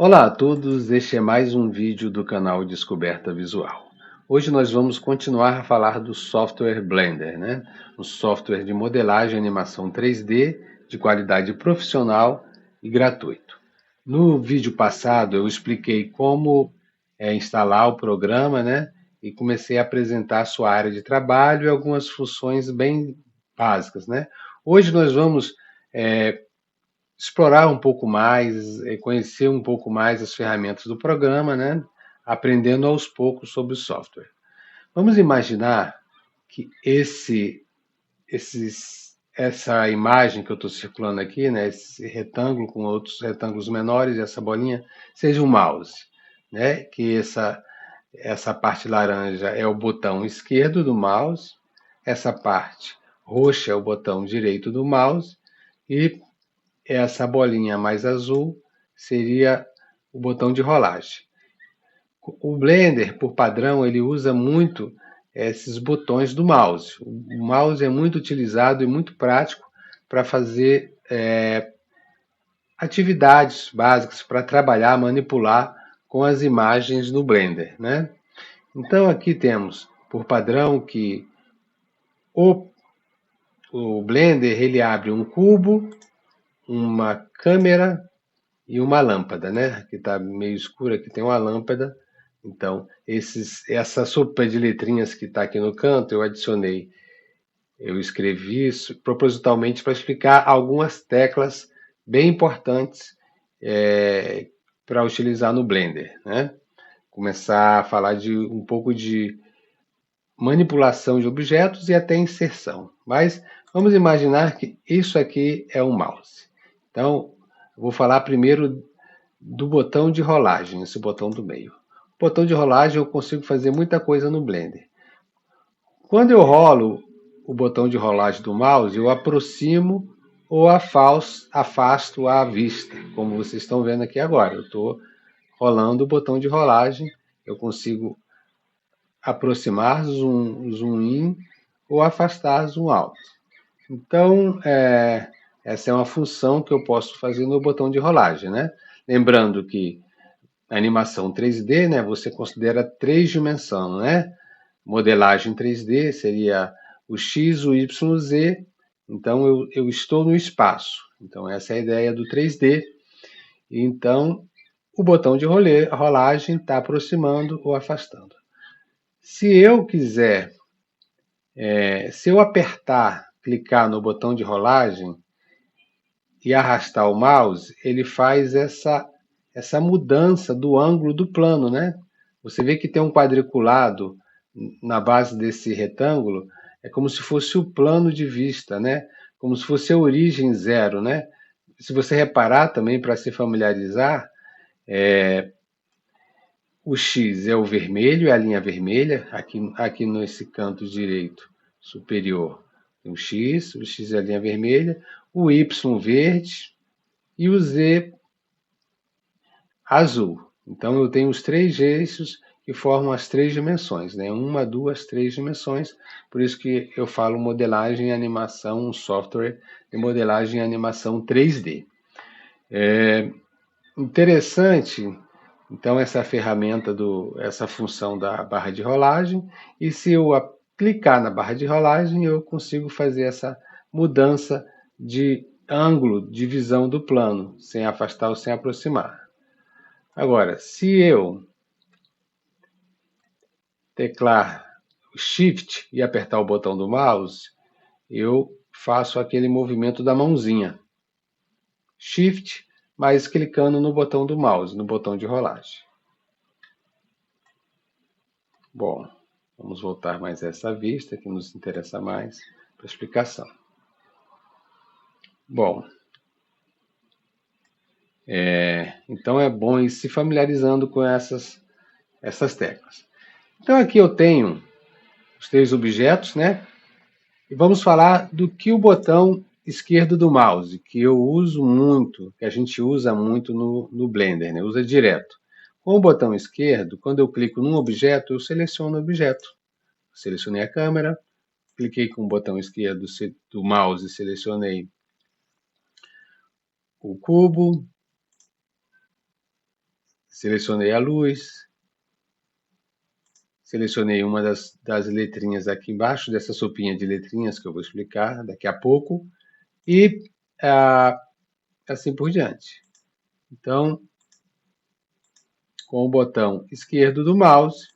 Olá a todos, este é mais um vídeo do canal Descoberta Visual. Hoje nós vamos continuar a falar do software Blender, né? Um software de modelagem e animação 3D de qualidade profissional e gratuito. No vídeo passado eu expliquei como instalar o programa, né? E comecei a apresentar a sua área de trabalho e algumas funções bem básicas, né? Hoje nós vamos explorar um pouco mais, conhecer um pouco mais as ferramentas do programa, né? Aprendendo aos poucos sobre o software. Vamos imaginar que essa imagem que eu estou circulando aqui, né? Esse retângulo com outros retângulos menores e essa bolinha, seja um mouse, né? Que essa parte laranja é o botão esquerdo do mouse, essa parte roxa é o botão direito do mouse e essa bolinha mais azul seria o botão de rolagem. O Blender, por padrão, ele usa muito esses botões do mouse. O mouse é muito utilizado e muito prático para fazer atividades básicas, para trabalhar, manipular com as imagens no Blender, né? Então aqui temos, por padrão, que o, o Blender ele abre um cubo, uma câmera e uma lâmpada, né? Aqui está meio escuro, aqui tem uma lâmpada. Então, essa sopa de letrinhas que está aqui no canto, eu escrevi isso propositalmente para explicar algumas teclas bem importantes para utilizar no Blender, né? Começar a falar de um pouco de manipulação de objetos e até inserção. Mas vamos imaginar que isso aqui é um mouse. Então, vou falar primeiro do botão de rolagem, esse botão do meio. O botão de rolagem eu consigo fazer muita coisa no Blender. Quando eu rolo o botão de rolagem do mouse, eu aproximo ou afasto a vista, como vocês estão vendo aqui agora. Eu estou rolando o botão de rolagem, eu consigo aproximar, zoom in, ou afastar, zoom out. Então, essa é uma função que eu posso fazer no botão de rolagem, né? Lembrando que a animação 3D, né, você considera três dimensões, né? Modelagem 3D seria o X, o Y, o Z. Então, eu estou no espaço. Então, essa é a ideia do 3D. Então, o botão de rolagem está aproximando ou afastando. Se eu quiser, se eu apertar, clicar no botão de rolagem e arrastar o mouse, ele faz essa mudança do ângulo do plano, né? Você vê que tem um quadriculado na base desse retângulo, é como se fosse o plano de vista, né? Como se fosse a origem zero, né? Se você reparar também, para se familiarizar, o X é o vermelho, é a linha vermelha, aqui nesse canto direito superior tem o X é a linha vermelha, o Y verde e o Z azul. Então eu tenho os três eixos que formam as três dimensões, né? Uma, duas, três dimensões. Por isso que eu falo modelagem e animação, um software de modelagem e animação 3D. Interessante, então, essa ferramenta, essa função da barra de rolagem. E se eu clicar na barra de rolagem, eu consigo fazer essa mudança de ângulo de visão do plano, sem afastar ou sem aproximar. Agora, se eu teclar Shift e apertar o botão do mouse, eu faço aquele movimento da mãozinha. Shift, mas clicando no botão do mouse, no botão de rolagem. Bom, vamos voltar mais a essa vista, que nos interessa mais para a explicação. Bom, então é bom ir se familiarizando com essas teclas. Então aqui eu tenho os três objetos, né? E vamos falar do que o botão esquerdo do mouse, que eu uso muito, que a gente usa muito no Blender, né? Usa direto. Com o botão esquerdo, quando eu clico num objeto, eu seleciono o objeto. Selecionei a câmera, cliquei com o botão esquerdo do mouse e selecionei o cubo, Selecionei a luz, selecionei uma das letrinhas aqui embaixo, dessa sopinha de letrinhas que eu vou explicar daqui a pouco, e assim por diante. Então, com o botão esquerdo do mouse,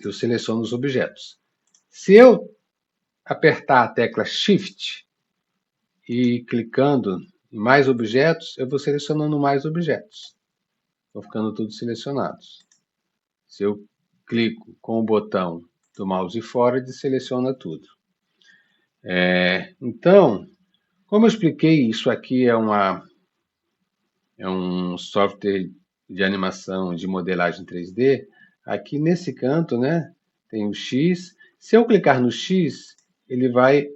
eu seleciono os objetos. Se eu apertar a tecla Shift e clicando em mais objetos, eu vou selecionando mais objetos. Estão ficando todos selecionados. Se eu clico com o botão do mouse forward, seleciona tudo. Então, como eu expliquei, isso aqui é um software de animação de modelagem 3D. Aqui nesse canto, né, tem o X. Se eu clicar no X, ele vai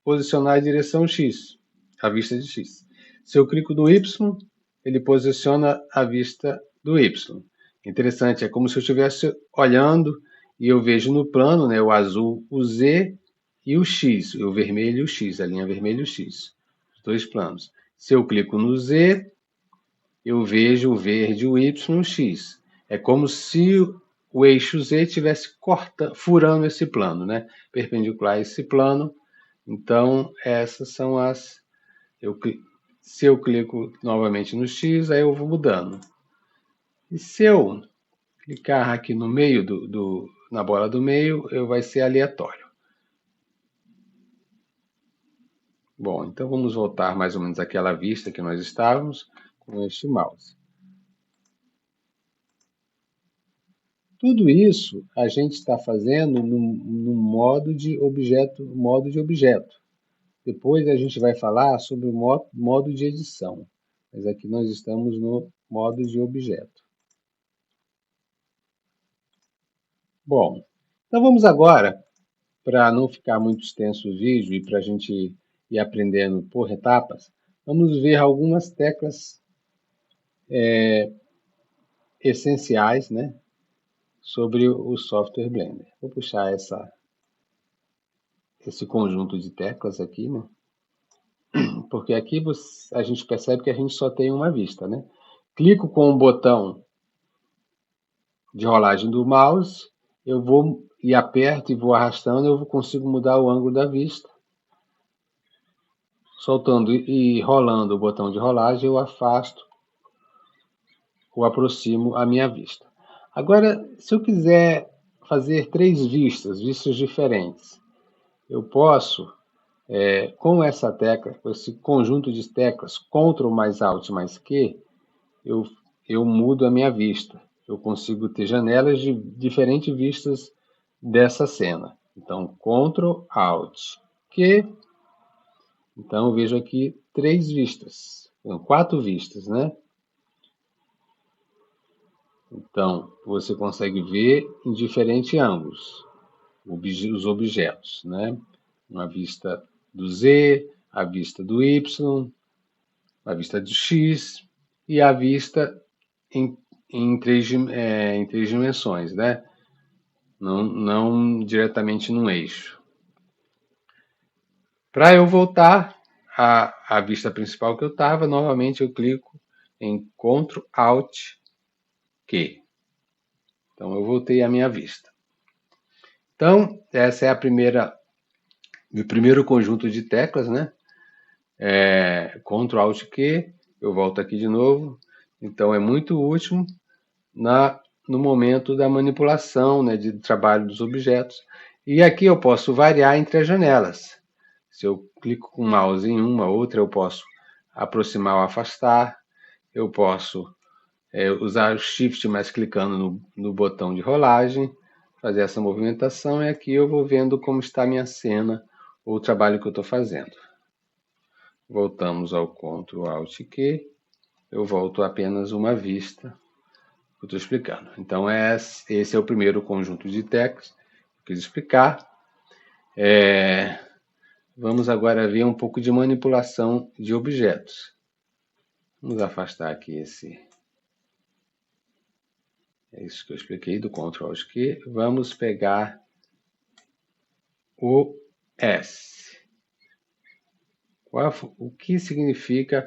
posicionar a direção X, a vista de X. Se eu clico no Y, ele posiciona a vista do Y. Interessante, é como se eu estivesse olhando e eu vejo no plano, né, o azul, o Z e o X, o vermelho e o X, a linha vermelha e o X, os dois planos. Se eu clico no Z, eu vejo o verde, o Y e o X. É como se o eixo Z estivesse furando esse plano, né? Perpendicular a esse plano. Então, essas são as... Se eu clico novamente no X, aí eu vou mudando. E se eu clicar aqui no meio, na bola do meio, vai ser aleatório. Bom, então vamos voltar mais ou menos àquela vista que nós estávamos com este mouse. Tudo isso a gente está fazendo no modo de objeto. Depois a gente vai falar sobre o modo de edição. Mas aqui nós estamos no modo de objeto. Bom, então vamos agora, para não ficar muito extenso o vídeo e para a gente ir aprendendo por etapas, vamos ver algumas teclas essenciais, né, sobre o software Blender. Vou puxar esse conjunto de teclas aqui, né? Porque aqui a gente percebe que a gente só tem uma vista, né? Clico com o botão de rolagem do mouse, eu vou e aperto e vou arrastando, eu consigo mudar o ângulo da vista. Soltando e rolando o botão de rolagem, eu afasto ou aproximo a minha vista. Agora, se eu quiser fazer três vistas diferentes, eu posso, com essa tecla, com esse conjunto de teclas, Ctrl mais Alt mais Q, eu mudo a minha vista. Eu consigo ter janelas de diferentes vistas dessa cena. Então, Ctrl, Alt, Q. Então, eu vejo aqui três vistas. Não, quatro vistas, né? Então, você consegue ver em diferentes ângulos os objetos, né? Uma vista do Z, a vista do Y, a vista do X e a vista em três dimensões, né? Não diretamente num eixo. Para eu voltar à vista principal que eu estava, novamente eu clico em Ctrl Alt Q. Então eu voltei à minha vista. Então, essa é o primeiro conjunto de teclas, né? Ctrl Alt Q, eu volto aqui de novo. Então é muito útil no momento da manipulação, né, de trabalho dos objetos. E aqui eu posso variar entre as janelas. Se eu clico com o mouse em uma, outra, eu posso aproximar ou afastar. Eu posso usar o Shift, mas clicando no botão de rolagem, fazer essa movimentação. E aqui eu vou vendo como está a minha cena ou o trabalho que eu estou fazendo. Voltamos ao Ctrl Alt Q. Eu volto a apenas uma vista que eu estou explicando. Então, esse é o primeiro conjunto de teclas que eu quis explicar. Vamos agora ver um pouco de manipulação de objetos. Vamos afastar aqui é isso que eu expliquei do Ctrl Alt Q. Vamos pegar o S. O que significa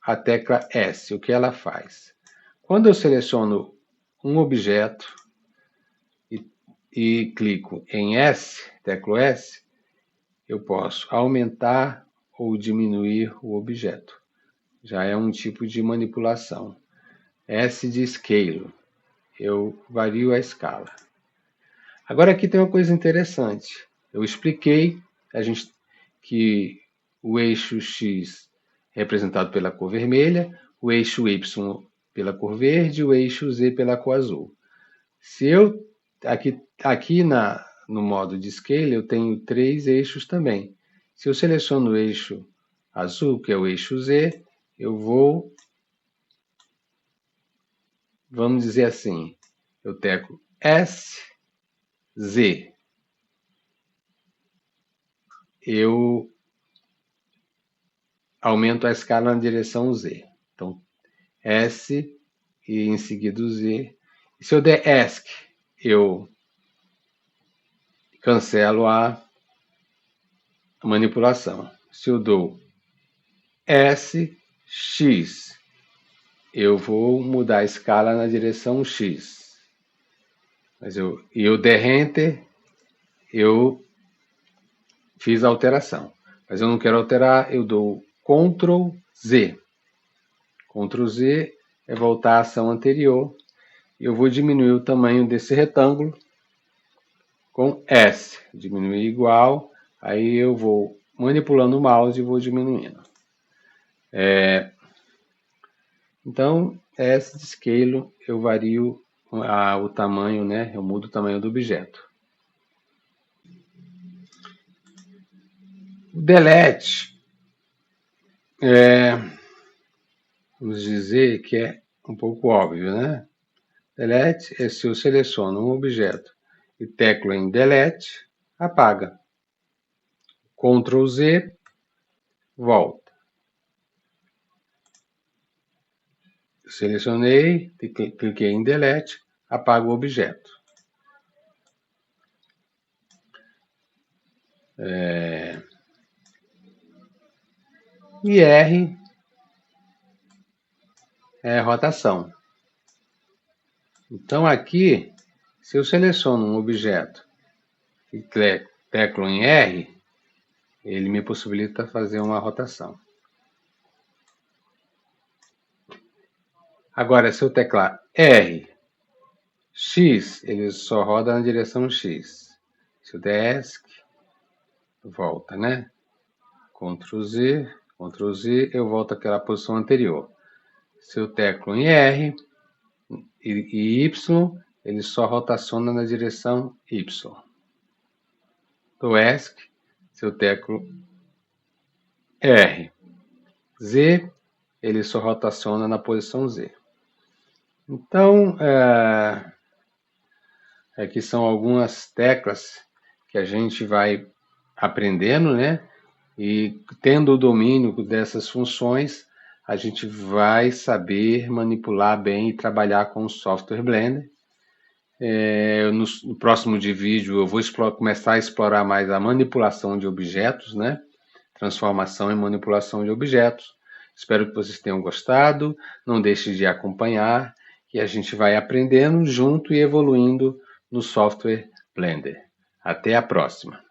a tecla S. O que ela faz? Quando eu seleciono um objeto e clico em S, teclo S, eu posso aumentar ou diminuir o objeto. Já é um tipo de manipulação. S de scale. Eu vario a escala. Agora aqui tem uma coisa interessante. Eu expliquei que o eixo X é representado pela cor vermelha, o eixo Y pela cor verde e o eixo Z pela cor azul. Se eu aqui no modo de scale eu tenho 3 eixos também. Se eu seleciono o eixo azul, que é o eixo Z, eu vou, vamos dizer assim, eu teclo S, Z. Eu aumento a escala na direção Z. Então, S e em seguida o Z. E se eu der ESC, eu cancelo a manipulação. Se eu dou S, X, eu vou mudar a escala na direção X. Mas eu der Enter, eu fiz a alteração. Mas eu não quero alterar, eu dou Ctrl Z. Ctrl Z é voltar à ação anterior. Eu vou diminuir o tamanho desse retângulo com S. Diminuir igual, aí eu vou manipulando o mouse e vou diminuindo. Então, S de scale, eu vario o tamanho, né? Eu mudo o tamanho do objeto. O delete, vamos dizer que é um pouco óbvio, né? Delete é se eu seleciono um objeto e teclo em delete, apaga. Ctrl Z, volta. Selecionei, cliquei em delete, apago o objeto. E R é rotação. Então aqui, se eu seleciono um objeto e teclo em R, ele me possibilita fazer uma rotação. Agora, se eu teclar R, X, ele só roda na direção X. Se eu der ESC, volta, né? Ctrl Z, eu volto àquela posição anterior. Se eu teclo em R e Y, ele só rotaciona na direção Y. Do ESC, se eu teclo R, Z, ele só rotaciona na posição Z. Então, aqui são algumas teclas que a gente vai aprendendo, né? E tendo o domínio dessas funções, a gente vai saber manipular bem e trabalhar com o software Blender. No próximo vídeo eu vou começar a explorar mais a manipulação de objetos, né? Transformação e manipulação de objetos. Espero que vocês tenham gostado. Não deixe de acompanhar, que a gente vai aprendendo junto e evoluindo no software Blender. Até a próxima!